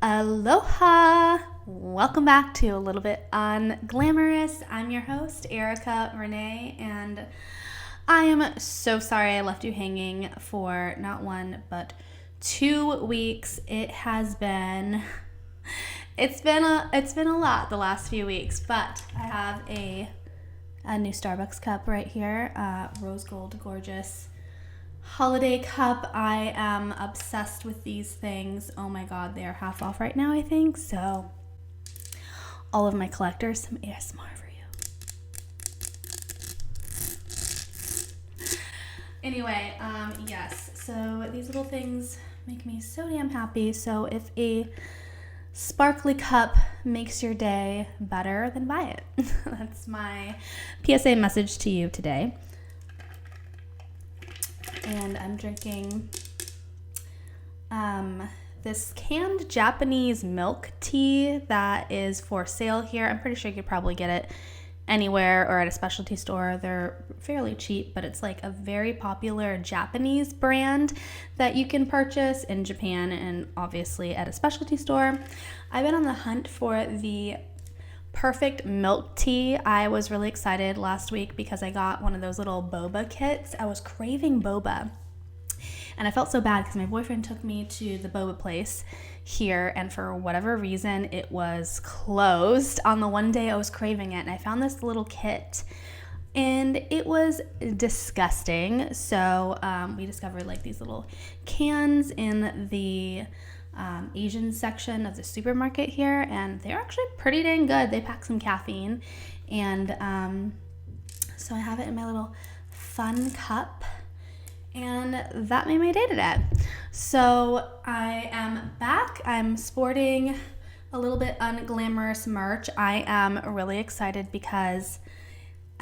Aloha! Welcome back to A Little Bit Unglamorous. I'm your host, Erica Renee, and I am so sorry I left you hanging for not 1 but 2 weeks. It's been a lot the last few weeks, but I have a new Starbucks cup right here, rose gold gorgeous holiday cup. I am obsessed with these things. Oh my god, they are half off right now, I think. So all of my collectors, some ASMR for you. Anyway, yes, so these little things make me so damn happy. So if a sparkly cup makes your day better, then buy it. That's my PSA message to you today. And I'm drinking this canned Japanese milk tea that is for sale here. I'm pretty sure you could probably get it anywhere or at a specialty store. They're fairly cheap, but it's like a very popular Japanese brand that you can purchase in Japan and obviously at a specialty store. I've been on the hunt for the perfect milk tea. I was really excited last week because I got one of those little boba kits. I was craving boba, and I felt so bad because my boyfriend took me to the boba place here, and for whatever reason it was closed on the one day I was craving it, and I found this little kit and it was disgusting. So we discovered like these little cans in the Asian section of the supermarket here, and they're actually pretty dang good. They pack some caffeine, and so I have it in my little fun cup, and that made my day today. So I am back. I'm sporting a little bit unglamorous merch. I am really excited because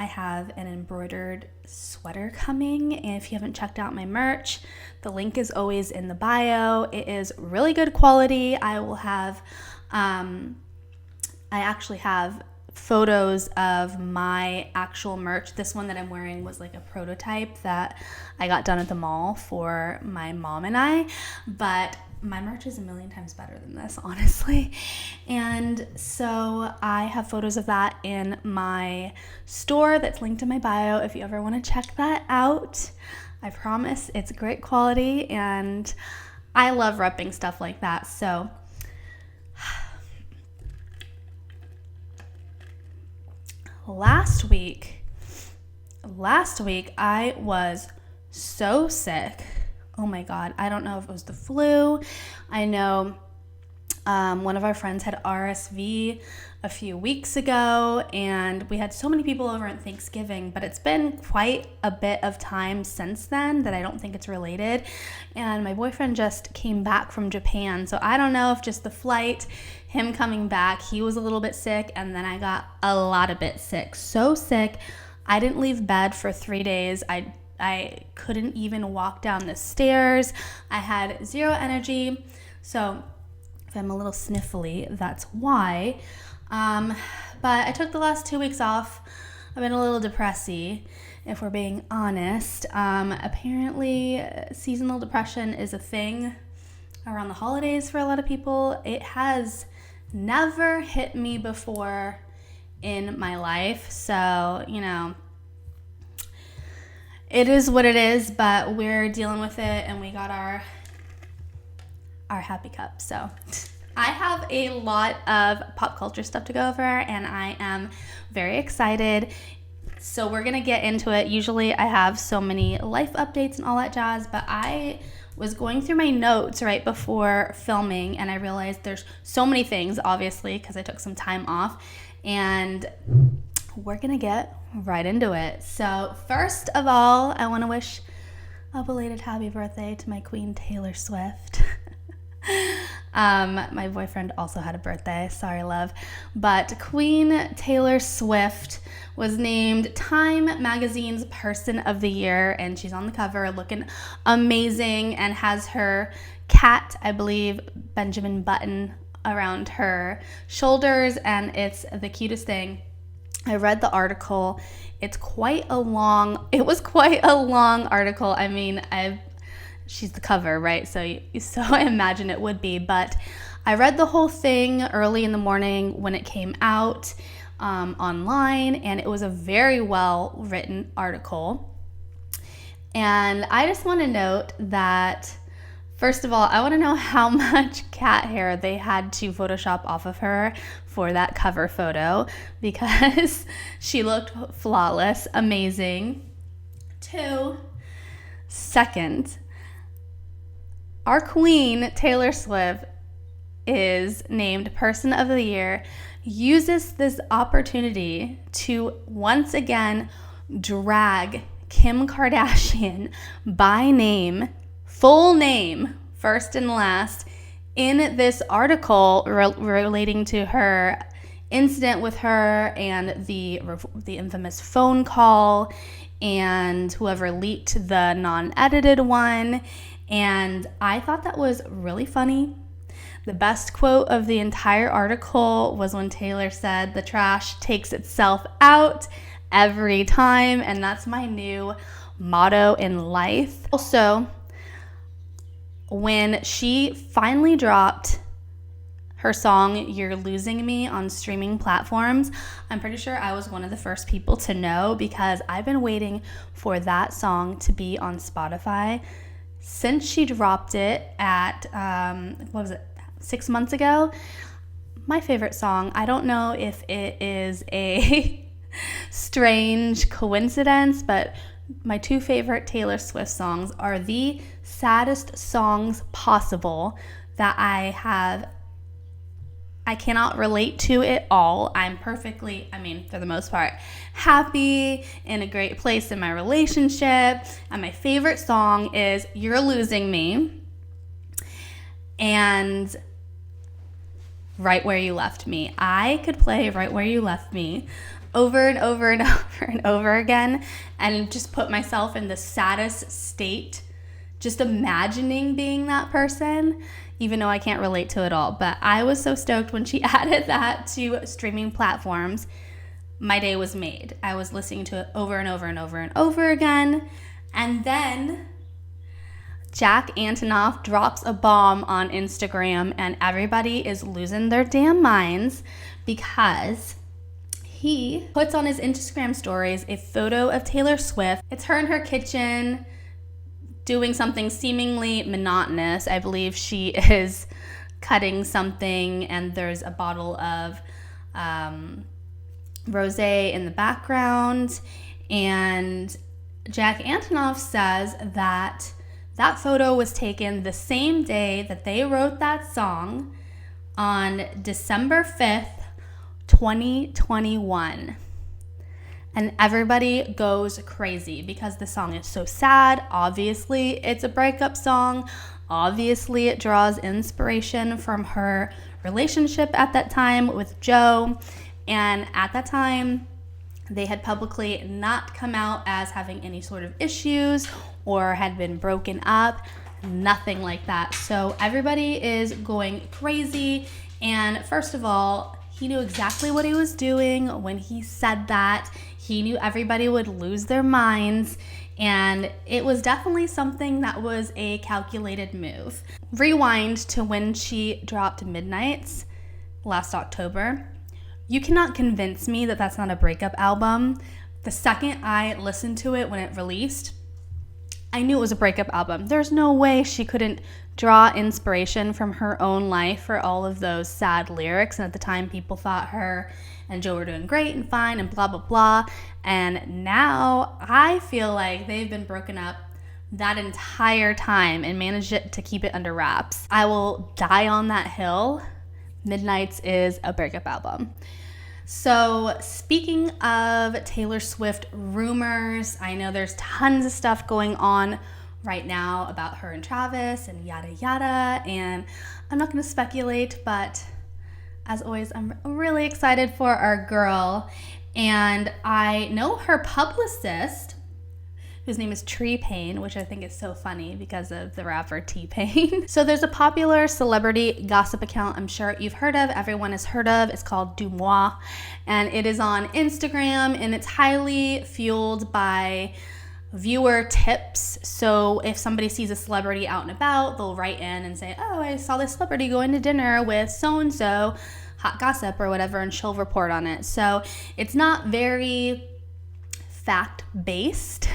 I have an embroidered sweater coming, and if you haven't checked out my merch, the link is always in the bio. It is really good quality. I will have, I actually have photos of my actual merch. This one that I'm wearing was like a prototype that I got done at the mall for my mom and I, but my merch is a million times better than this, honestly. And so I have photos of that in my store that's linked in my bio if you ever want to check that out. I promise it's great quality, and I love repping stuff like that. So last week I was so sick. Oh my god, I don't know if it was the flu. I know one of our friends had RSV a few weeks ago, and we had so many people over at Thanksgiving, but it's been quite a bit of time since then that I don't think it's related. And my boyfriend just came back from Japan, so I don't know if just the flight, him coming back, he was a little bit sick, and then I got a lot of bit sick. So sick, I didn't leave bed for 3 days. I couldn't even walk down the stairs. I had zero energy. So if I'm a little sniffly, that's why. But I took the last 2 weeks off. I've been a little depressy, if we're being honest. Apparently, seasonal depression is a thing around the holidays for a lot of people. It has never hit me before in my life. So, you know, it is what it is, but we're dealing with it, and we got our happy cup. So I have a lot of pop culture stuff to go over, and I am very excited. So we're gonna get into it. Usually I have so many life updates and all that jazz, but I was going through my notes right before filming, and I realized there's so many things, obviously, because I took some time off, and we're gonna get right into it. So first of all, I want to wish a belated happy birthday to my queen Taylor Swift. My boyfriend also had a birthday, sorry love, but Queen Taylor Swift was named Time Magazine's Person of the Year, and she's on the cover looking amazing and has her cat, I believe, Benjamin Button, around her shoulders, and it's the cutest thing. I read the article. It was quite a long article. I mean, she's the cover, right? So I imagine it would be. But I read the whole thing early in the morning when it came out online, and it was a very well written article. And I just want to note that, first of all, I want to know how much cat hair they had to Photoshop off of her for that cover photo, because she looked flawless, amazing. 2, second, our queen, Taylor Swift, is named Person of the Year, uses this opportunity to once again drag Kim Kardashian by name, full name, first and last, in this article relating to her incident with her and the infamous phone call and whoever leaked the non-edited one. And I thought that was really funny. The best quote of the entire article was when Taylor said, "The trash takes itself out every time," and that's my new motto in life. Also, when she finally dropped her song "You're Losing Me" on streaming platforms, I'm pretty sure I was one of the first people to know, because I've been waiting for that song to be on Spotify since she dropped it at 6 months ago. My favorite song. I don't know if it is a strange coincidence, but my 2 favorite Taylor Swift songs are the saddest songs possible that I cannot relate to at all. I'm perfectly, for the most part, happy, in a great place in my relationship. And my favorite song is "You're Losing Me" and "Right Where You Left Me." I could play "Right Where You Left Me" over and over and over and over again and just put myself in the saddest state, just imagining being that person, even though I can't relate to it all. But I was so stoked when she added that to streaming platforms. My day was made. I was listening to it over and over and over and over again. And then Jack Antonoff drops a bomb on Instagram, and everybody is losing their damn minds because he puts on his Instagram stories a photo of Taylor Swift. It's her in her kitchen doing something seemingly monotonous. I believe she is cutting something, and there's a bottle of rosé in the background. And Jack Antonoff says that that photo was taken the same day that they wrote that song, on December 5th, 2021. And everybody goes crazy because the song is so sad. Obviously, it's a breakup song. Obviously, it draws inspiration from her relationship at that time with Joe. And at that time, they had publicly not come out as having any sort of issues or had been broken up. Nothing like that. So everybody is going crazy. And first of all, he knew exactly what he was doing when he said that. He knew everybody would lose their minds, and it was definitely something that was a calculated move. Rewind to when she dropped Midnights last October. You cannot convince me that that's not a breakup album. The second I listened to it when it released, I knew it was a breakup album. There's no way she couldn't draw inspiration from her own life for all of those sad lyrics. And at the time, people thought her and Joe were doing great and fine and blah, blah, blah. And now I feel like they've been broken up that entire time and managed to keep it under wraps. I will die on that hill. Midnights is a breakup album. So speaking of Taylor Swift rumors, I know there's tons of stuff going on right now about her and Travis and yada yada, and I'm not going to speculate, but as always, I'm really excited for our girl. And I know her publicist, whose name is T-Pain, which I think is so funny because of the rapper T-Pain. So there's a popular celebrity gossip account I'm sure you've heard of, everyone has heard of. It's called Du Mois, and it is on Instagram, and it's highly fueled by viewer tips. So if somebody sees a celebrity out and about, they'll write in and say, oh, I saw this celebrity going to dinner with so-and-so, hot gossip or whatever, and she'll report on it. So it's not very fact-based.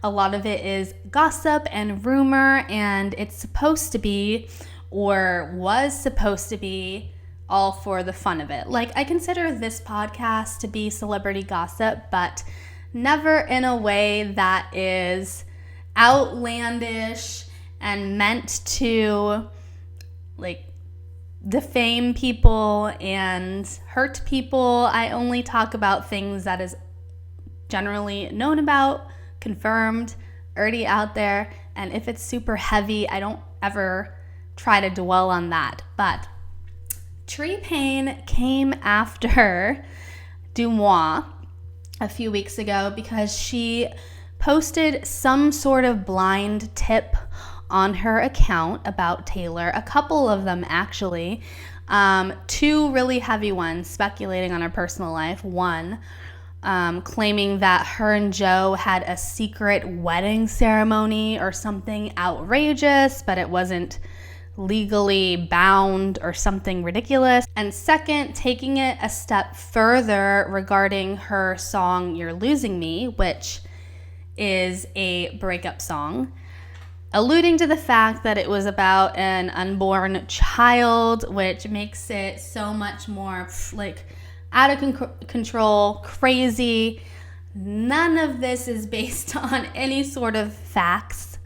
A lot of it is gossip and rumor, and it's supposed to be, or was supposed to be, all for the fun of it. Like, I consider this podcast to be celebrity gossip, but never in a way that is outlandish and meant to, like, defame people and hurt people. I only talk about things that is generally known about, confirmed, already out there, and if it's super heavy, I don't ever try to dwell on that. But T-Pain came after Dumois a few weeks ago because she posted some sort of blind tip on her account about Taylor, a couple of them actually, two really heavy ones speculating on her personal life. One, claiming that her and Joe had a secret wedding ceremony or something outrageous, but it wasn't legally bound or something ridiculous. And second, taking it a step further regarding her song You're Losing Me, which is a breakup song, alluding to the fact that it was about an unborn child, which makes it so much more like out of control, crazy. None of this is based on any sort of facts,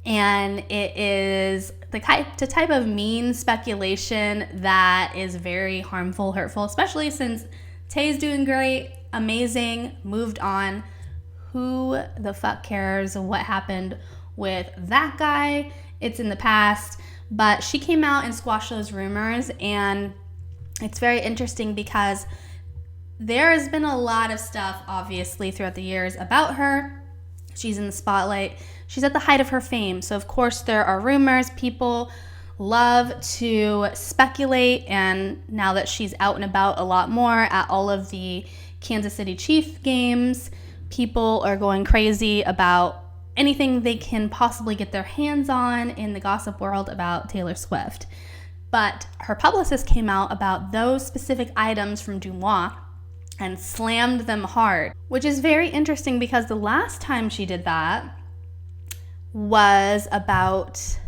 and it is the type of mean speculation that is very harmful, hurtful, especially since Tay's doing great, amazing, moved on. Who the fuck cares what happened with that guy? It's in the past. But she came out and squashed those rumors, and it's very interesting because there has been a lot of stuff, obviously, throughout the years about her. She's in the spotlight. She's at the height of her fame. So, of course, there are rumors. People love to speculate. And now that she's out and about a lot more at all of the Kansas City Chiefs games, people are going crazy about anything they can possibly get their hands on in the gossip world about Taylor Swift. But her publicist came out about those specific items from Dumois and slammed them hard, which is very interesting because the last time she did that was about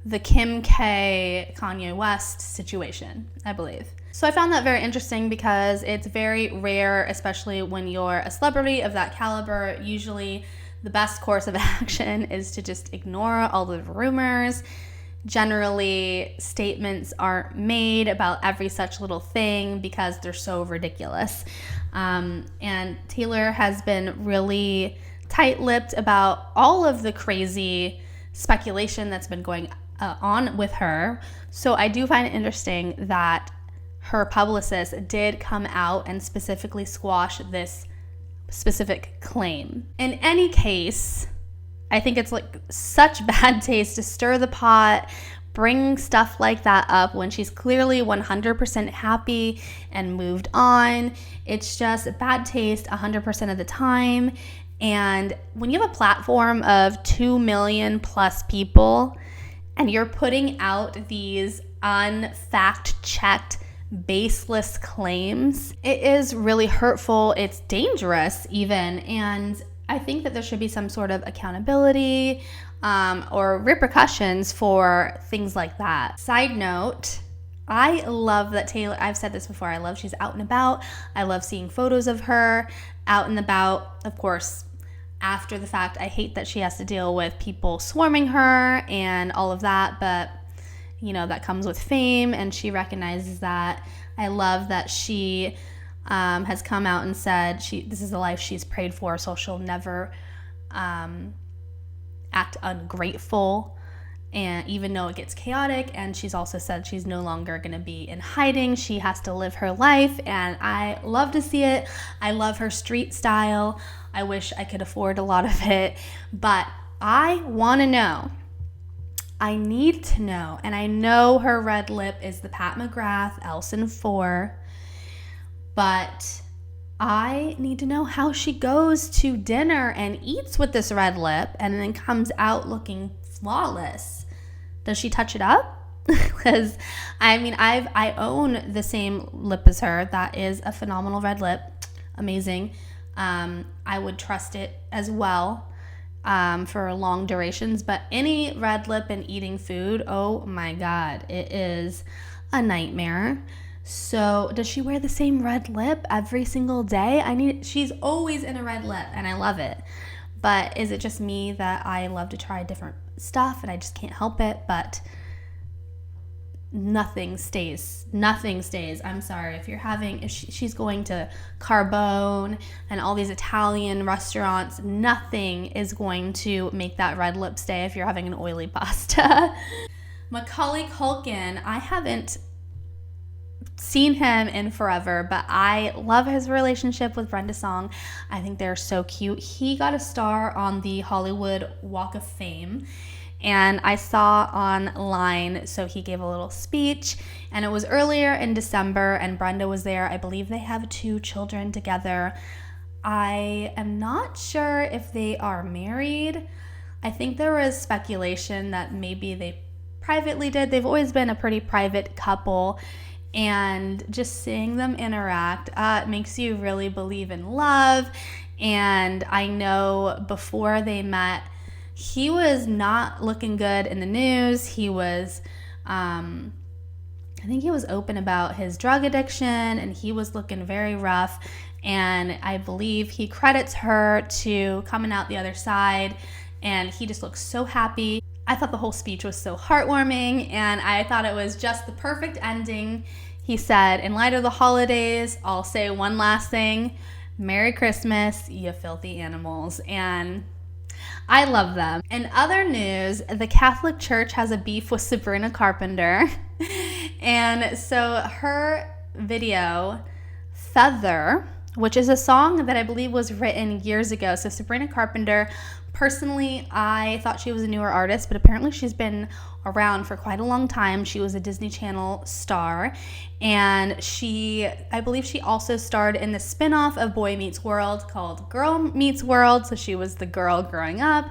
the Kim K Kanye West situation, I believe. So I found that very interesting because it's very rare, especially when you're a celebrity of that caliber. Usually the best course of action is to just ignore all the rumors. Generally, statements aren't made about every such little thing because they're so ridiculous. And Taylor has been really tight-lipped about all of the crazy speculation that's been going on with her. So I do find it interesting that her publicist did come out and specifically squash this specific claim. In any case, I think it's like such bad taste to stir the pot, bring stuff like that up when she's clearly 100% happy and moved on. It's just bad taste 100% of the time. And when you have a platform of 2 million plus people and you're putting out these unfact-checked, baseless claims, it is really hurtful. It's dangerous even. And I think that there should be some sort of accountability or repercussions for things like that. Side note, I love that Taylor, I've said this before, I love she's out and about. I love seeing photos of her out and about. Of course, after the fact, I hate that she has to deal with people swarming her and all of that, but you know, that comes with fame and she recognizes that. I love that she has come out and said this is the life she's prayed for, so she'll never act ungrateful, and even though it gets chaotic. And she's also said she's no longer going to be in hiding. She has to live her life, and I love to see it. I love her street style. I wish I could afford a lot of it, but I want to know. I need to know, and I know her red lip is the Pat McGrath Elson 4, but I need to know how she goes to dinner and eats with this red lip and then comes out looking flawless. Does she touch it up? Because I own the same lip as her. That is a phenomenal red lip. Amazing. I would trust it as well for long durations, but any red lip and eating food, oh my God, it is a nightmare. So does she wear the same red lip every single day? She's always in a red lip and I love it. But is it just me that I love to try different stuff and I just can't help it? But nothing stays. I'm sorry. If she's going to Carbone and all these Italian restaurants, nothing is going to make that red lip stay if you're having an oily pasta. Macaulay Culkin, I haven't seen him in forever, but I love his relationship with Brenda Song. I think they're so cute. He got a star on the Hollywood Walk of Fame, and I saw online, so he gave a little speech, and it was earlier in December, and Brenda was there. I believe they have 2 children together. I am not sure if they are married. I think there was speculation that maybe they privately did. They've always been a pretty private couple, and just seeing them interact makes you really believe in love. And I know before they met, he was not looking good in the news. He was, I think he was open about his drug addiction, and he was looking very rough. And I believe he credits her to coming out the other side, and he just looks so happy. I thought the whole speech was so heartwarming, and I thought it was just the perfect ending. He said, "In light of the holidays, I'll say one last thing. Merry Christmas, you filthy animals." And I love them. In other news, the Catholic Church has a beef with Sabrina Carpenter. And so her video, Feather, which is a song that I believe was written years ago. So Sabrina Carpenter, personally, I thought she was a newer artist, but apparently she's been around for quite a long time. She was a Disney Channel star, and I believe she also starred in the spin-off of Boy Meets World called Girl Meets World, so she was the girl growing up.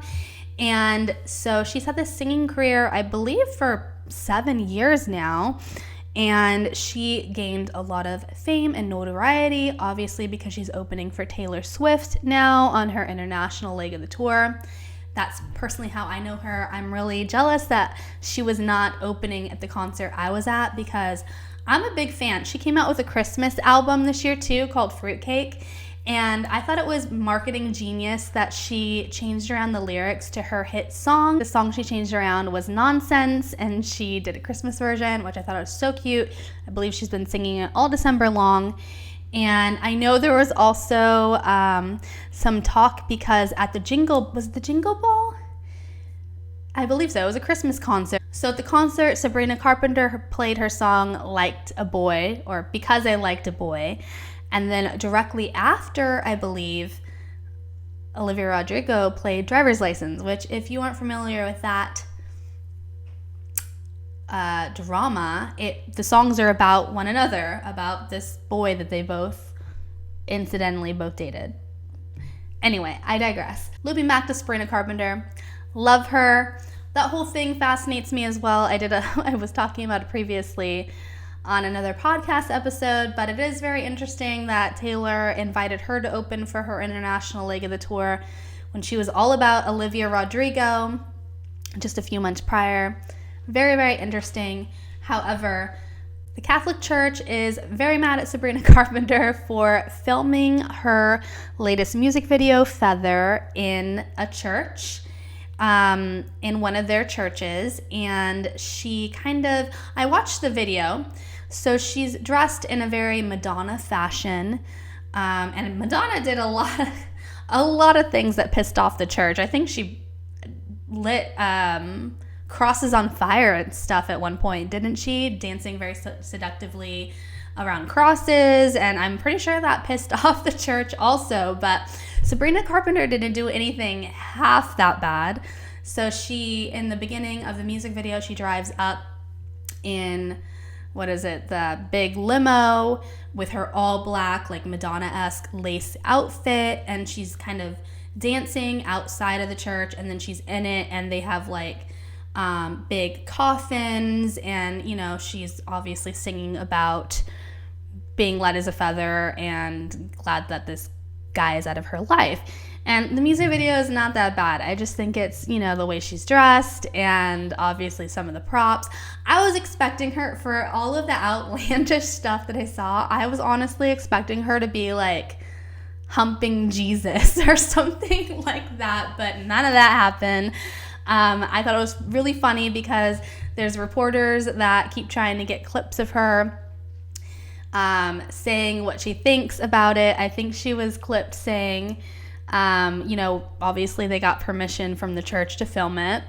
And so she's had this singing career, I believe, for 7 years now. And she gained a lot of fame and notoriety, obviously, because she's opening for Taylor Swift now on her international leg of the tour. That's personally how I know her. I'm really jealous that she was not opening at the concert I was at, because I'm a big fan. She came out with a Christmas album this year too called Fruitcake. And I thought it was marketing genius that she changed around the lyrics to her hit song. The song she changed around was Nonsense, and she did a Christmas version, which I thought was so cute. I believe she's been singing it all December long. And I know there was also some talk because at the Jingle Ball? I believe so. It was a Christmas concert. So at the concert, Sabrina Carpenter played her song Liked a Boy, or Because I Liked a Boy. And then directly after, I believe, Olivia Rodrigo played Driver's License, which, if you aren't familiar with that drama, the songs are about one another, about this boy that they both incidentally both dated. Anyway, I digress. Looping back to Sabrina Carpenter, love her. That whole thing fascinates me as well. I was talking about it previously on another podcast episode, but it is very interesting that Taylor invited her to open for her international leg of the tour when she was all about Olivia Rodrigo just a few months prior. Very, very interesting. However, the Catholic Church is very mad at Sabrina Carpenter for filming her latest music video, Feather, in a church, in one of their churches. And I watched the video. So she's dressed in a very Madonna fashion. And Madonna did a lot of things that pissed off the church. I think she lit crosses on fire and stuff at one point, didn't she? Dancing very seductively around crosses, and I'm pretty sure that pissed off the church also. But Sabrina Carpenter didn't do anything half that bad. So in the beginning of the music video, she drives up in the big limo with her all black, like Madonna-esque lace outfit, and she's kind of dancing outside of the church, and then she's in it, and they have like big coffins, and she's obviously singing about being light as a feather and glad that this guy is out of her life. And the music video is not that bad. I just think it's, the way she's dressed and obviously some of the props. I was expecting her, for all of the outlandish stuff that I saw, I was honestly expecting her to be like humping Jesus or something like that, but none of that happened. I thought it was really funny because there's reporters that keep trying to get clips of her saying what she thinks about it. I think she was clipped saying, obviously they got permission from the church to film it,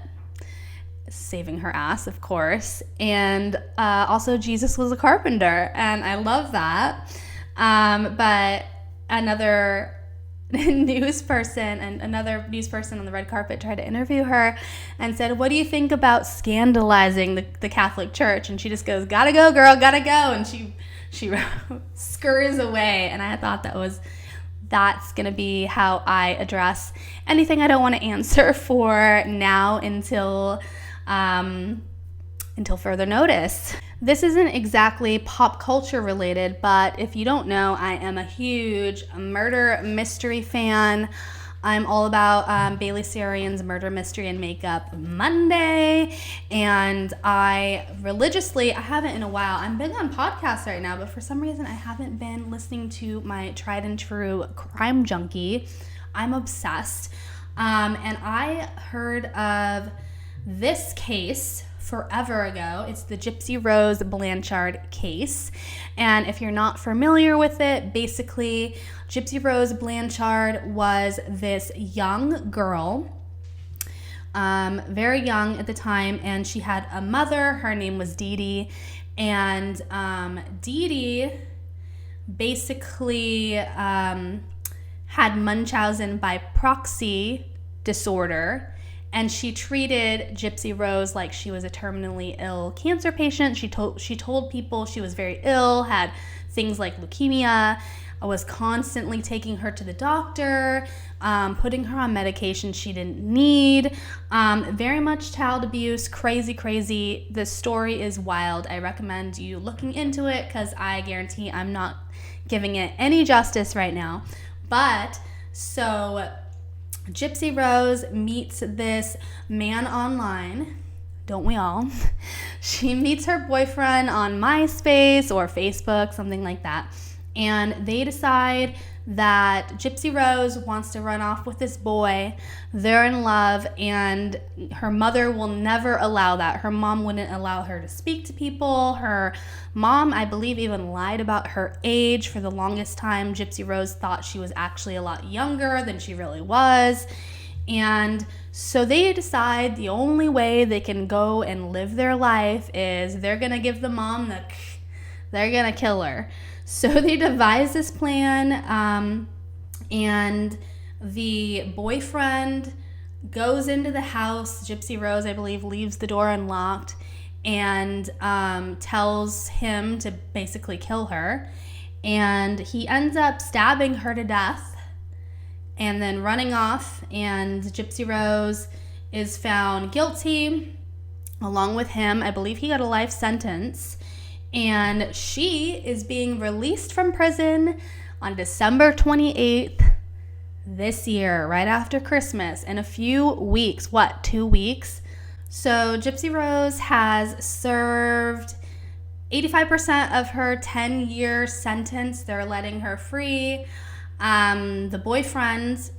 saving her ass, of course. And also Jesus was a carpenter, and I love that. But another news person on the red carpet tried to interview her and said, "What do you think about scandalizing the Catholic Church?" And she just goes, "Gotta go, girl, gotta go." And she scurries away. And I thought that's going to be how I address anything I don't want to answer for now until further notice. This isn't exactly pop culture related, but if you don't know, I am a huge murder mystery fan. I'm all about Bailey Sarian's Murder, Mystery, and Makeup Monday, and I haven't in a while, I'm big on podcasts right now, but for some reason I haven't been listening to my tried and true crime junkie. I'm obsessed, and I heard of this case forever ago. It's the Gypsy Rose Blanchard case. And if you're not familiar with it, basically Gypsy Rose Blanchard was this young girl, very young at the time, and she had a mother. Her name was Dee Dee. And Dee Dee basically had Munchausen by proxy disorder. And she treated Gypsy Rose like she was a terminally ill cancer patient. She told people she was very ill, had things like leukemia, was constantly taking her to the doctor, putting her on medication she didn't need, very much child abuse, crazy. The story is wild. I recommend you looking into it because I guarantee I'm not giving it any justice right now. But so Gypsy Rose meets this man online. Don't we all? She meets her boyfriend on MySpace or Facebook, something like that. And they decide that Gypsy Rose wants to run off with this boy. They're in love, and her mother will never allow that. Her mom wouldn't allow her to speak to people. Her mom, I believe, even lied about her age. For the longest time, Gypsy Rose thought she was actually a lot younger than she really was. And so they decide the only way they can go and live their life is they're going to give the mom they're going to kill her. So they devise this plan, and the boyfriend goes into the house. Gypsy Rose, I believe, leaves the door unlocked and tells him to basically kill her. And he ends up stabbing her to death and then running off. And Gypsy Rose is found guilty along with him. I believe he got a life sentence. And she is being released from prison on December 28th this year, right after Christmas, in a few weeks. 2 weeks? So Gypsy Rose has served 85% of her 10-year sentence. They're letting her free. Her and the boyfriend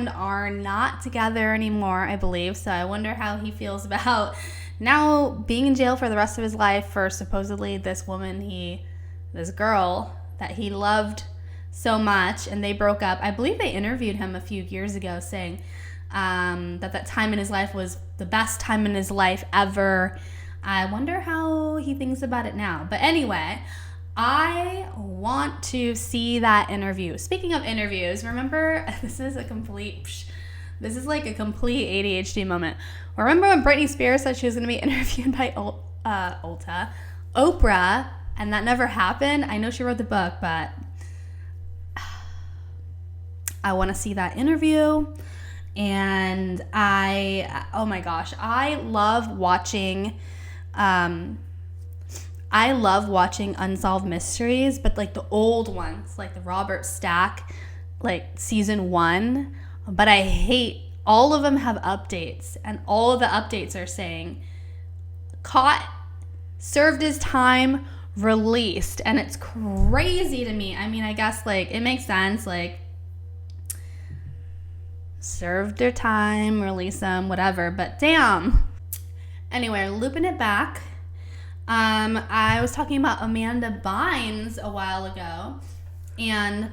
are not together anymore, I believe. So I wonder how he feels about now being in jail for the rest of his life for supposedly this girl that he loved so much, and they broke up. I believe they interviewed him a few years ago saying that time in his life was the best time in his life ever. I wonder how he thinks about it now. But anyway, I want to see that interview. Speaking of interviews, remember, this is like a complete ADHD moment. Remember when Britney Spears said she was going to be interviewed by Oprah, and that never happened. I know she wrote the book, but I want to see that interview. And oh my gosh, I love watching unsolved mysteries, but like the old ones, like the Robert Stack, like season 1. But I hate, all of them have updates, and all of the updates are saying caught, served his time, released. And it's crazy to me. I mean, I guess like it makes sense, like served their time, release them, whatever, but damn. Anyway, looping it back. I was talking about Amanda Bynes a while ago, and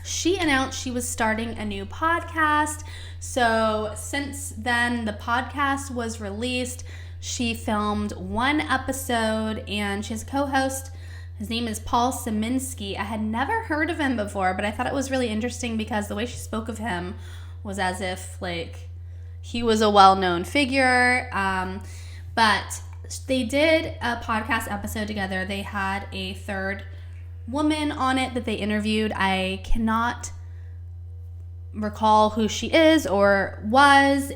she announced she was starting a new podcast. So since then, the podcast was released. She filmed 1 episode, and she has a co-host. His name is Paul Szymanski. I had never heard of him before, but I thought it was really interesting because the way she spoke of him was as if like he was a well-known figure. But they did a podcast episode together. They had a third woman on it that they interviewed. I cannot recall who she is or was,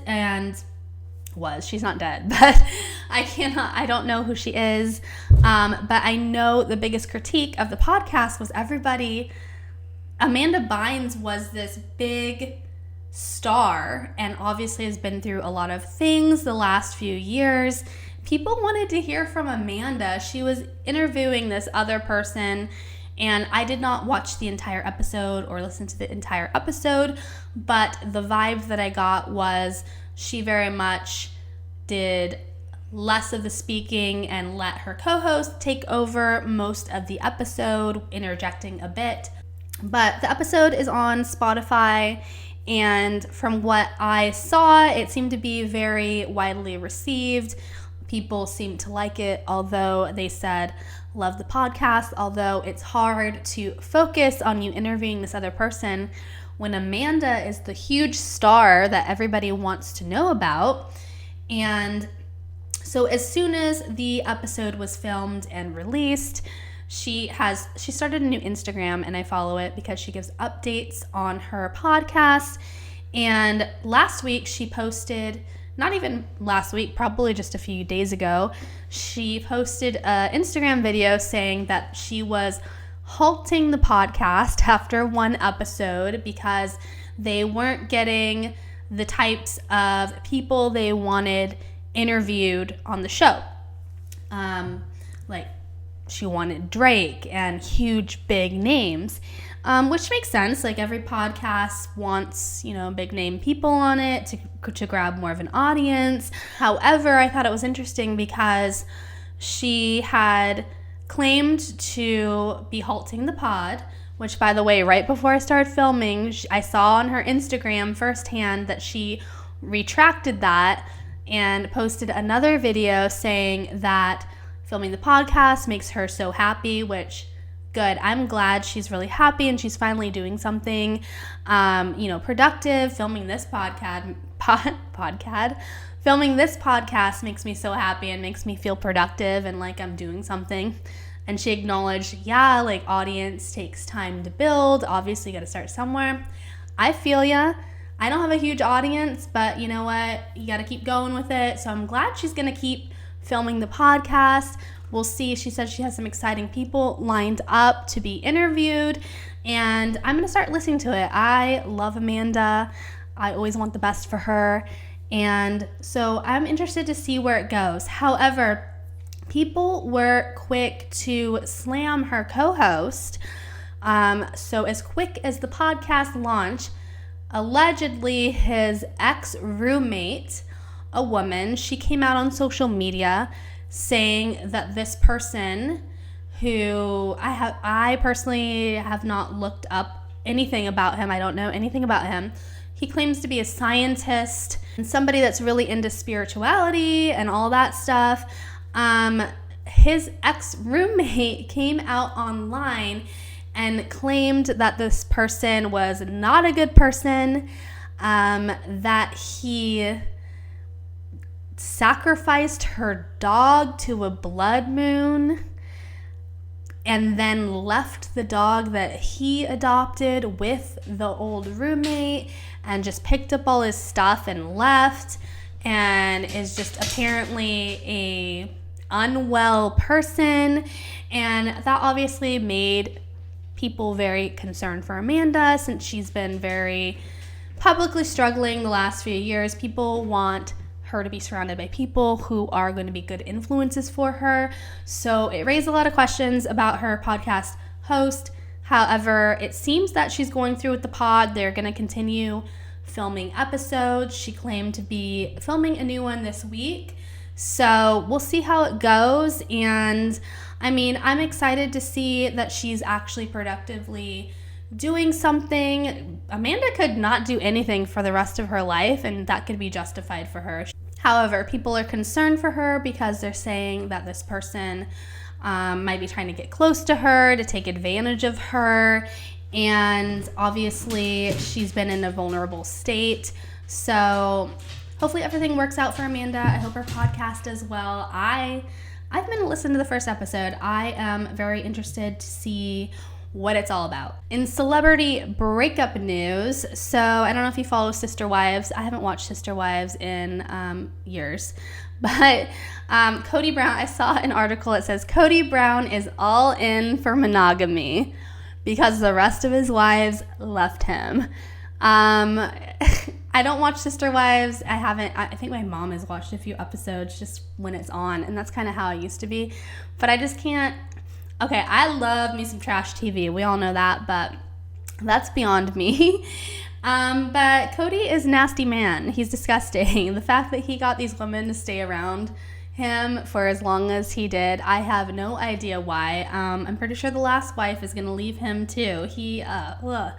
she's not dead, but I don't know who she is. But I know the biggest critique of the podcast was Amanda Bynes was this big star and obviously has been through a lot of things the last few years. People wanted to hear from Amanda. She was interviewing this other person, and I did not watch the entire episode or listen to the entire episode, but the vibe that I got was she very much did less of the speaking and let her co-host take over most of the episode, interjecting a bit. But the episode is on Spotify, and from what I saw, it seemed to be very widely received. People seemed to like it, although they said, love the podcast, although it's hard to focus on you interviewing this other person when Amanda is the huge star that everybody wants to know about. And so as soon as the episode was filmed and released, she started a new Instagram, and I follow it because she gives updates on her podcast. And last week she posted, not even last week, probably just a few days ago, she posted an Instagram video saying that she was halting the podcast after 1 episode because they weren't getting the types of people they wanted interviewed on the show. Like she wanted Drake and huge big names, which makes sense. Like every podcast wants, big name people on it to grab more of an audience. However, I thought it was interesting because she had claimed to be halting the pod, which, by the way, right before I started filming, I saw on her Instagram firsthand that she retracted that and posted another video saying that filming the podcast makes her so happy, which, good. I'm glad she's really happy and she's finally doing something, productive. Filming this podcast makes me so happy and makes me feel productive and like I'm doing something. And she acknowledged, audience takes time to build. Obviously, you got to start somewhere. I feel ya. I don't have a huge audience, but you know what? You got to keep going with it. So I'm glad she's going to keep filming the podcast. We'll see. She said she has some exciting people lined up to be interviewed, and I'm going to start listening to it. I love Amanda. I always want the best for her, and so I'm interested to see where it goes. However, people were quick to slam her co-host. So as quick as the podcast launched, allegedly his ex-roommate, a woman, she came out on social media saying that this person, who I personally have not looked up anything about him. I don't know anything about him. He claims to be a scientist and somebody that's really into spirituality and all that stuff. His ex-roommate came out online and claimed that this person was not a good person, that he sacrificed her dog to a blood moon and then left the dog that he adopted with the old roommate and just picked up all his stuff and left, and is just apparently a unwell person. And that obviously made people very concerned for Amanda, since she's been very publicly struggling the last few years. People want her to be surrounded by people who are going to be good influences for her. So it raised a lot of questions about her podcast host. However, it seems that she's going through with the pod. They're going to continue filming episodes. She claimed to be filming a new one this week. So we'll see how it goes. And I mean, I'm excited to see that she's actually productively doing something. Amanda could not do anything for the rest of her life, and that could be justified for her. However, people are concerned for her because they're saying that this person might be trying to get close to her, to take advantage of her. And obviously, she's been in a vulnerable state. So hopefully everything works out for Amanda. I hope her podcast does well. I've been listening to the first episode. I am very interested to see what it's all about. In celebrity breakup news, so I don't know if you follow Sister Wives. I haven't watched Sister Wives in years, but Cody Brown, I saw an article that says Cody Brown is all in for monogamy because the rest of his wives left him. I don't watch Sister Wives. I think my mom has watched a few episodes just when it's on, and that's kind of how I used to be, but I just can't. Okay, I love me some trash TV. We all know that, but that's beyond me. But Cody is a nasty man. He's disgusting. The fact that he got these women to stay around him for as long as he did, I have no idea why. I'm pretty sure the last wife is going to leave him too. But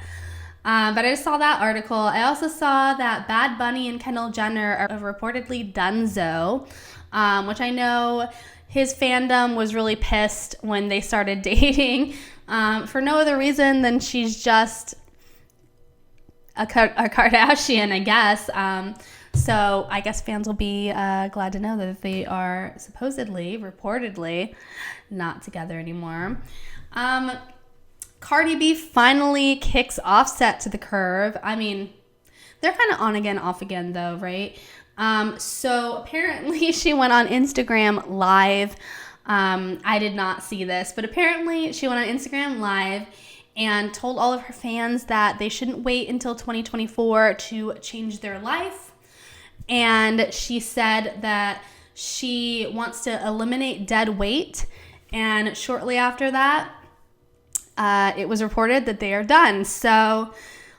I just saw that article. I also saw that Bad Bunny and Kendall Jenner are reportedly donezo, which I know his fandom was really pissed when they started dating for no other reason than she's just a Kardashian, I guess. So I guess fans will be glad to know that they are reportedly, not together anymore. Cardi B finally kicks Offset to the curb. I mean, they're kind of on again, off again though, right? So apparently she went on Instagram Live. I did not see this, but apparently she went on Instagram Live and told all of her fans that they shouldn't wait until 2024 to change their life. And she said that she wants to eliminate dead weight. And shortly after that, it was reported that they are done. So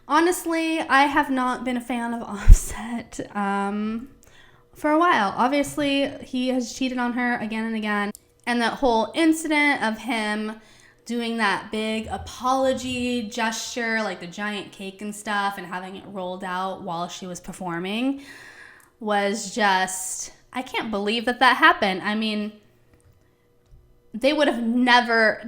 honestly, I have not been a fan of Offset for a while. Obviously, he has cheated on her again and again. And that whole incident of him doing that big apology gesture, like the giant cake and stuff, and having it rolled out while she was performing was just, I can't believe that happened. I mean, they would have never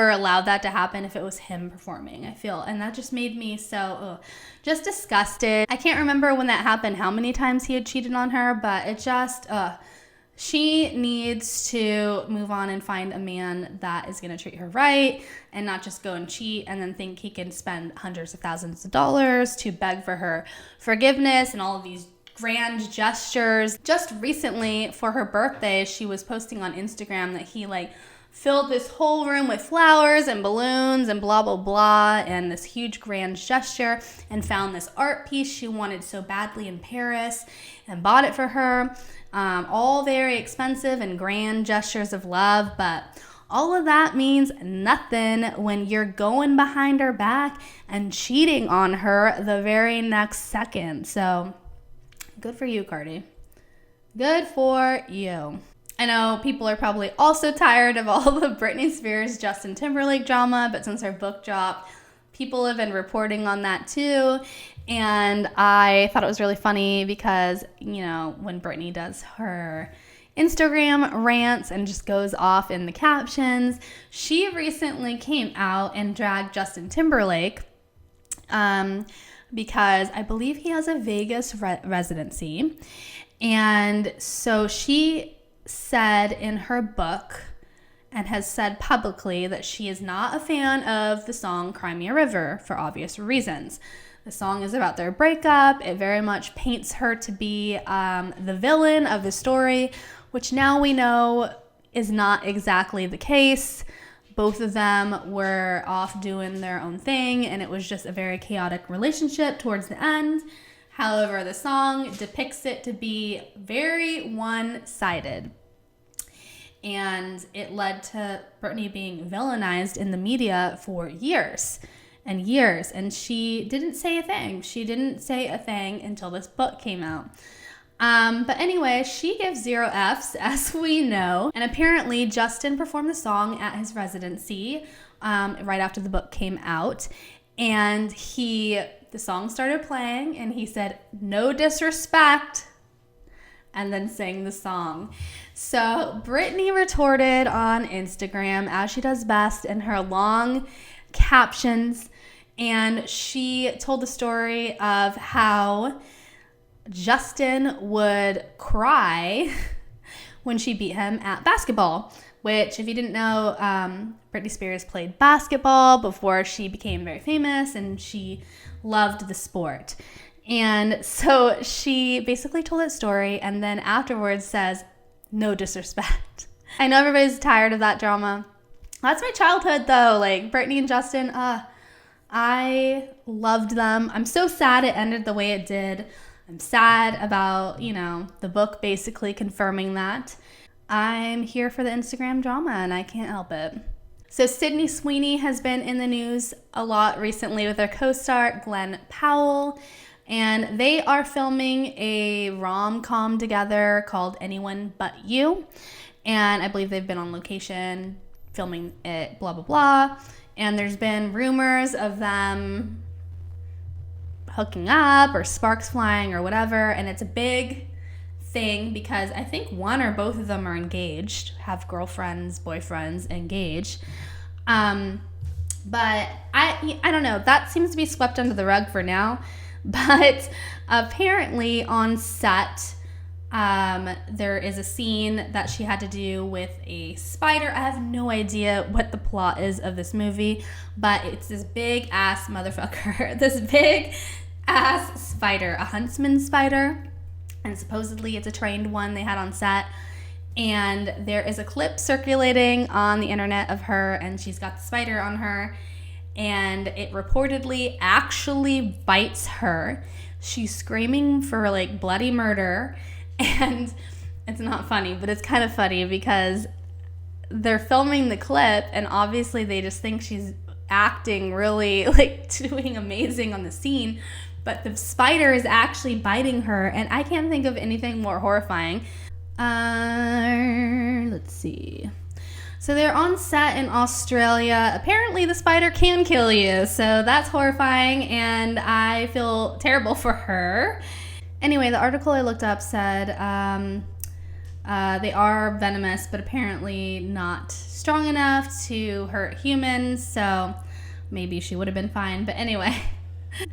allowed that to happen if it was him performing, I feel. And that just made me so just disgusted. I can't remember when that happened, how many times he had cheated on her, but it just, she needs to move on and find a man that is going to treat her right and not just go and cheat and then think he can spend hundreds of thousands of dollars to beg for her forgiveness and all of these grand gestures. Just recently for her birthday, she was posting on Instagram that he filled this whole room with flowers and balloons and blah, blah, blah, and this huge grand gesture, and found this art piece she wanted so badly in Paris and bought it for her. All very expensive and grand gestures of love, but all of that means nothing when you're going behind her back and cheating on her the very next second. So good for you, Cardi. Good for you. I know people are probably also tired of all the Britney Spears, Justin Timberlake drama, but since her book dropped, people have been reporting on that too. And I thought it was really funny because, when Britney does her Instagram rants and just goes off in the captions, she recently came out and dragged Justin Timberlake because I believe he has a Vegas residency. And so she said in her book, and has said publicly, that she is not a fan of the song Cry Me a River for obvious reasons. The song is about their breakup. It very much paints her to be the villain of the story, which now we know is not exactly the case. Both of them were off doing their own thing, and it was just a very chaotic relationship towards the end. However, the song depicts it to be very one-sided. And it led to Britney being villainized in the media for years and years. And she didn't say a thing. She didn't say a thing until this book came out. But anyway, she gives 0 Fs, as we know. And apparently, Justin performed the song at his residency right after the book came out. And the song started playing, and he said, "No disrespect," and then sang the song. So Britney retorted on Instagram, as she does best, in her long captions, and she told the story of how Justin would cry when she beat him at basketball, which, if you didn't know, Britney Spears played basketball before she became very famous, and she loved the sport. And so she basically told that story, and then afterwards says, "No disrespect." I know everybody's tired of that drama. That's my childhood, though. Like, Britney and Justin, I loved them. I'm so sad it ended the way it did. I'm sad about, the book basically confirming that. I'm here for the Instagram drama, and I can't help it. So Sydney Sweeney has been in the news a lot recently with her co-star Glenn Powell. And they are filming a rom-com together called Anyone But You. And I believe they've been on location filming it, blah, blah, blah. And there's been rumors of them hooking up or sparks flying or whatever. And it's a big thing because I think one or both of them are engaged, have girlfriends, boyfriends, engaged. But I don't know. That seems to be swept under the rug for now. But apparently on set, there is a scene that she had to do with a spider. I have no idea what the plot is of this movie, but it's this big ass motherfucker, this big ass spider, a huntsman spider, and supposedly it's a trained one they had on set. And there is a clip circulating on the internet of her, and she's got the spider on her. And it reportedly actually bites her. She's screaming for like bloody murder, and it's not funny, but it's kind of funny because they're filming the clip, and obviously they just think she's acting really like doing amazing on the scene, but the spider is actually biting her, and I can't think of anything more horrifying. Let's see. So they're on set in Australia. Apparently the spider can kill you, so that's horrifying, and I feel terrible for her. Anyway, the article I looked up said they are venomous, but apparently not strong enough to hurt humans, so maybe she would have been fine. But anyway,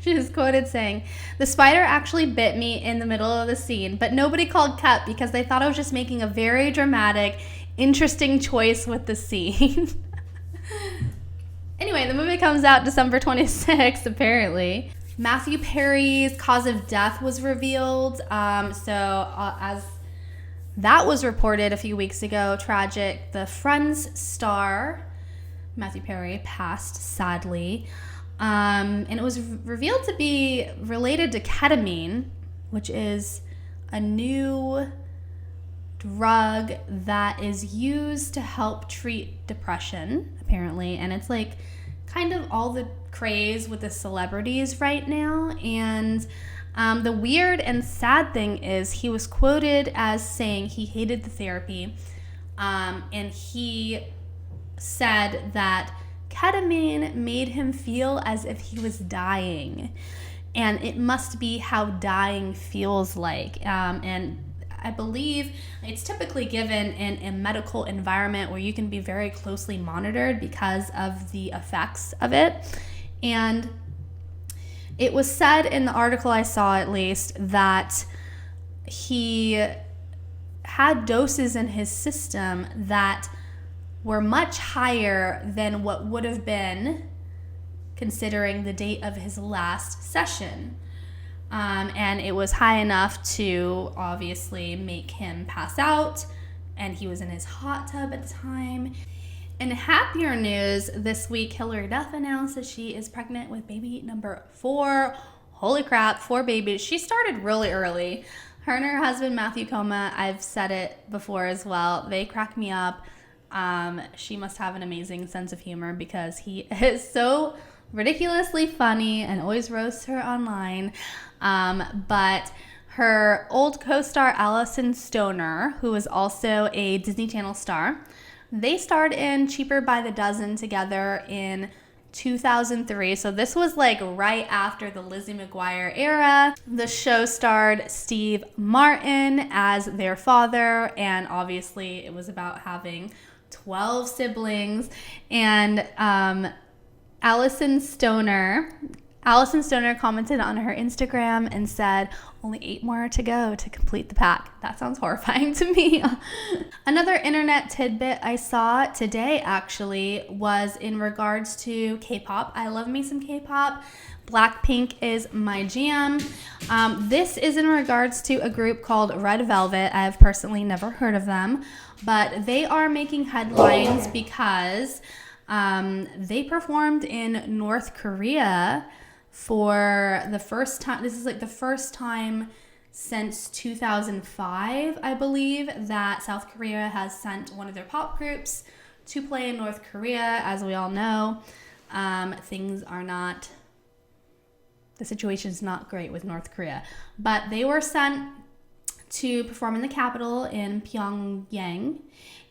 she was quoted saying, "The spider actually bit me in the middle of the scene, but nobody called cut because they thought I was just making a very dramatic, interesting choice with the scene." Anyway, the movie comes out December 26th, apparently. Matthew Perry's cause of death was revealed. As that was reported a few weeks ago, tragic. The Friends star, Matthew Perry, passed sadly. And it was revealed to be related to ketamine, which is a new drug that is used to help treat depression, apparently. And it's like kind of all the craze with the celebrities right now. And the weird and sad thing is he was quoted as saying he hated the therapy. And he said that ketamine made him feel as if he was dying. And it must be how dying feels like. And I believe it's typically given in a medical environment where you can be very closely monitored because of the effects of it. And it was said in the article I saw, at least, that he had doses in his system that were much higher than what would have been considering the date of his last session. And it was high enough to obviously make him pass out, and he was in his hot tub at the time. In happier news, this week Hilary Duff announced that she is pregnant with baby number 4. Holy crap, 4 babies. She started really early. Her and her husband Matthew Coma, I've said it before as well, they crack me up. She must have an amazing sense of humor because he is so ridiculously funny and always roasts her online. But her old co-star Allison Stoner, who is also a Disney Channel star, they starred in Cheaper by the Dozen together in 2003. So this was like right after the Lizzie McGuire era. The show starred Steve Martin as their father, and obviously it was about having 12 siblings. And Allison Stoner commented on her Instagram and said, only 8 more to go to complete the pack. That sounds horrifying to me. Another internet tidbit I saw today actually was in regards to K-pop. I love me some K-pop. Blackpink is my jam. This is in regards to a group called Red Velvet. I've personally never heard of them, but they are making headlines because they performed in North Korea for the first time. This is like the first time since 2005, I believe, that South Korea has sent one of their pop groups to play in North Korea. As we all know, the situation's not great with North Korea. But they were sent to perform in the capital in Pyongyang.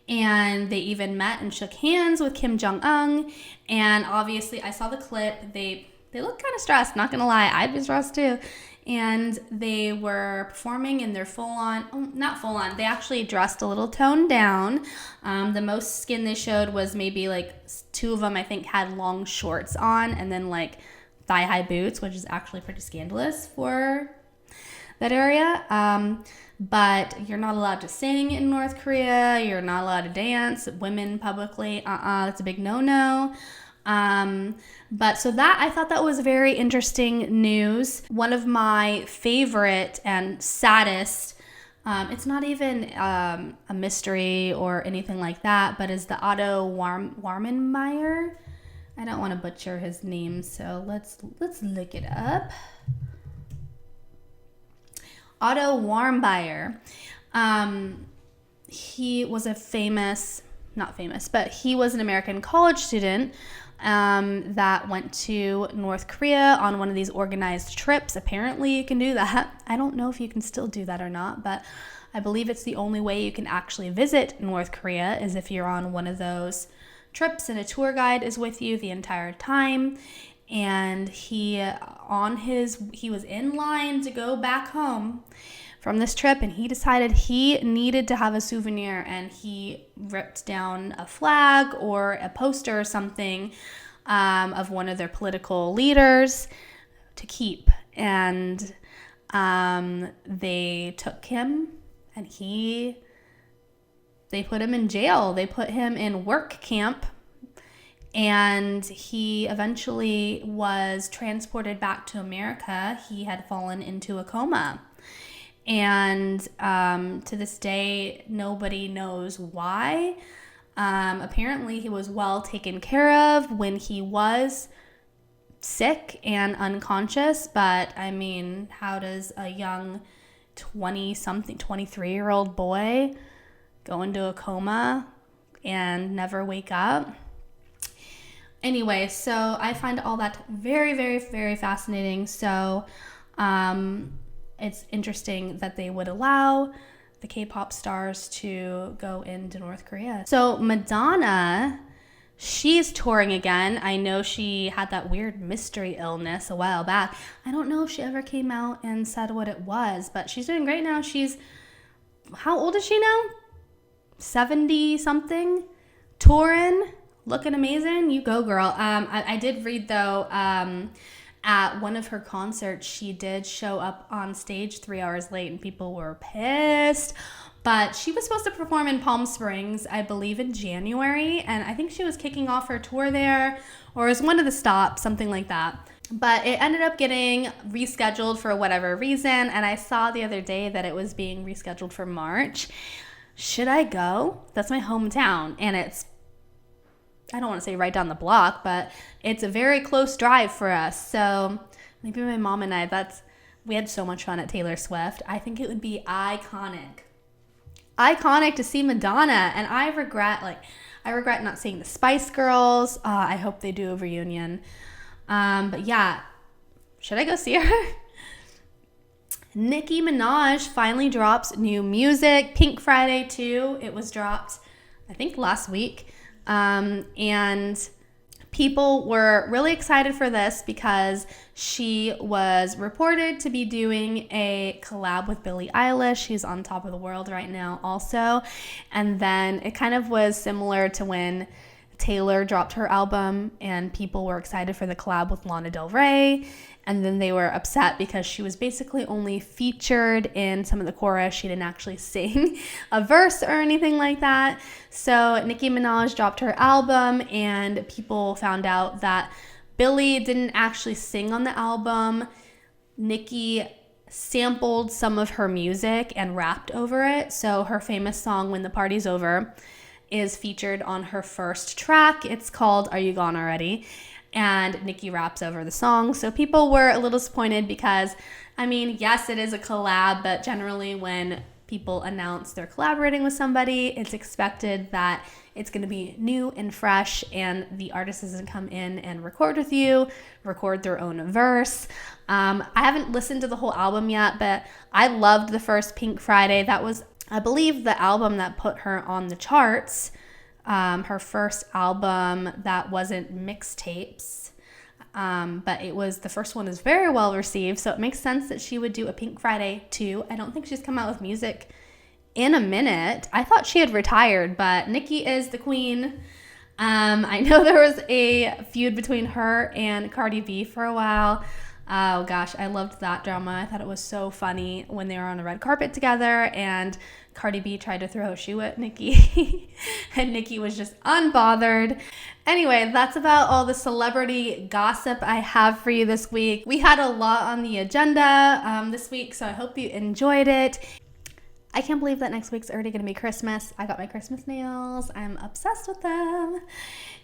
And they even met and shook hands with Kim Jong-un. And obviously, I saw the clip. They look kind of stressed, not gonna lie. I'd be stressed too. And they were performing in their not full on, they actually dressed a little toned down. The most skin they showed was maybe like 2 of them, I think, had long shorts on and then like thigh-high boots, which is actually pretty scandalous for that area. But you're not allowed to sing in North Korea. You're not allowed to dance, women publicly. That's a big no-no. But so that, I thought that was very interesting news. One of my favorite and saddest, it's not even a mystery or anything like that, but is the Otto Warmmeyer. I don't want to butcher his name, so let's look it up. Otto Warmmeyer. He was he was an American college student that went to North Korea on one of these organized trips. Apparently you can do that. I don't know if you can still do that or not, but I believe it's the only way you can actually visit North Korea is if you're on one of those trips and a tour guide is with you the entire time. And he was in line to go back home from this trip, and he decided he needed to have a souvenir, and he ripped down a flag or a poster or something of one of their political leaders to keep. And they took him, and they put him in jail. They put him in work camp, and he eventually was transported back to America. He had fallen into a coma. And to this day, nobody knows why. Apparently, he was well taken care of when he was sick and unconscious. But, I mean, how does a young 23-year-old boy go into a coma and never wake up? Anyway, so I find all that very, very, very fascinating. So, it's interesting that they would allow the K-pop stars to go into North Korea. So Madonna, she's touring again. I know she had that weird mystery illness a while back. I don't know if she ever came out and said what it was, but she's doing great now. How old is she now? 70 something, touring, looking amazing. You go, girl. I did read though, at one of her concerts, she did show up on stage 3 hours late and people were pissed. But she was supposed to perform in Palm Springs, I believe in January, and I think she was kicking off her tour there, or was one of the stops, something like that. But it ended up getting rescheduled for whatever reason, and I saw the other day that it was being rescheduled for March. Should I go? That's my hometown, and it's, I don't want to say right down the block, but it's a very close drive for us. So maybe my mom and I, we had so much fun at Taylor Swift. I think it would be iconic to see Madonna, and I regret not seeing the Spice Girls. I hope they do a reunion. But yeah, should I go see her? Nicki Minaj finally drops new music. Pink Friday 2. It was dropped, I think, last week. And people were really excited for this because she was reported to be doing a collab with Billie Eilish. She's on top of the world right now also. And then it kind of was similar to when Taylor dropped her album and people were excited for the collab with Lana Del Rey, and then they were upset because she was basically only featured in some of the chorus. She didn't actually sing a verse or anything like that. So Nicki Minaj dropped her album and people found out that Billie didn't actually sing on the album. Nicki sampled some of her music and rapped over it. So her famous song When the Party's Over is featured on her first track. It's called Are You Gone Already? And Nicki raps over the song. So people were a little disappointed because, I mean, yes, it is a collab, but generally when people announce they're collaborating with somebody, it's expected that it's going to be new and fresh, and the artist doesn't come in and record with you, record their own verse. I haven't listened to the whole album yet, but I loved the first Pink Friday. That was, I believe, the album that put her on the charts. Her first album that wasn't mixtapes, but it was, the first one is very well received, so it makes sense that she would do a Pink Friday 2. I don't think she's come out with music in a minute. I thought she had retired, but Nicki is the queen. I know there was a feud between her and Cardi B for a while. Oh gosh, I loved that drama. I thought it was so funny when they were on the red carpet together and Cardi B tried to throw a shoe at Nicki and Nicki was just unbothered. Anyway, that's about all the celebrity gossip I have for you this week. We had a lot on the agenda this week, so I hope you enjoyed it. I can't believe that next week's already going to be Christmas. I got my Christmas nails. I'm obsessed with them.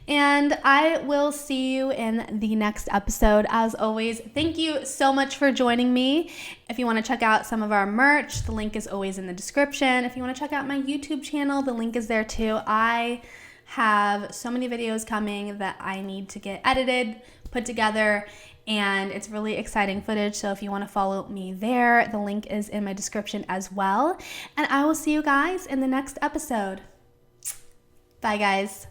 And I will see you in the next episode. As always, thank you so much for joining me. If you want to check out some of our merch, the link is always in the description. If you want to check out my YouTube channel, the link is there too. I have so many videos coming that I need to get edited, put together, and it's really exciting footage. So if you want to follow me there, the link is in my description as well. And I will see you guys in the next episode. Bye, guys.